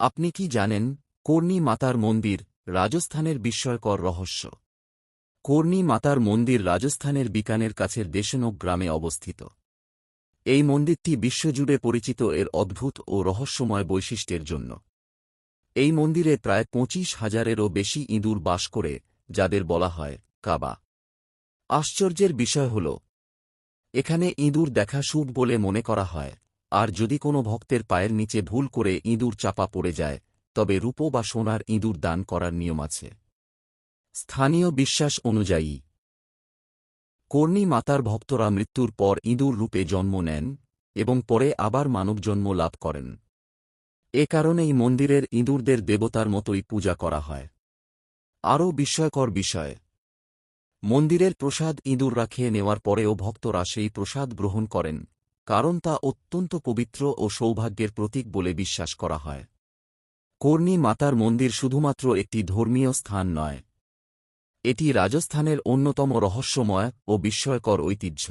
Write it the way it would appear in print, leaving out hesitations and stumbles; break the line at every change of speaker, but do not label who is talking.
আপনি কি জানেন কর্ণী মাতার মন্দির রাজস্থানের বিস্ময়কর রহস্য? কর্ণী মাতার মন্দির রাজস্থানের বিকানের কাছের দেশনোক গ্রামে অবস্থিত। এই মন্দিরটি বিশ্বজুড়ে পরিচিত এর অদ্ভুত ও রহস্যময় বৈশিষ্ট্যের জন্য। এই মন্দিরে প্রায় ২৫,০০০-এরও বেশি ইঁদুর বাস করে, যাদের বলা হয় কাবা। আশ্চর্যের বিষয় হল, এখানে ইঁদুর দেখা শুভ বলে মনে করা হয়, আর যদি কোনো ভক্তের পায়ের নিচে ভুল করে ইঁদুর চাপা পড়ে যায়, তবে রূপো বা সোনার ইঁদুর দান করার নিয়ম আছে। স্থানীয় বিশ্বাস অনুযায়ী কর্ণী মাতার ভক্তরা মৃত্যুর পর ইঁদুর রূপে জন্ম নেন এবং পরে আবার মানবজন্ম লাভ করেন। এ কারণেই মন্দিরের ইঁদুরদের দেবতার মতোই পূজা করা হয়। আরও বিস্ময়কর বিষয়, মন্দিরের প্রসাদ ইঁদুররা খেয়ে নেওয়ার পরেও ভক্তরা সেই প্রসাদ গ্রহণ করেন, কারণ তা অত্যন্ত পবিত্র ও সৌভাগ্যের প্রতীক বলে বিশ্বাস করা হয়। কর্ণী মাতার মন্দির শুধুমাত্র একটি ধর্মীয় স্থান নয়, এটি রাজস্থানের অন্যতম রহস্যময় ও বিস্ময়কর ঐতিহ্য।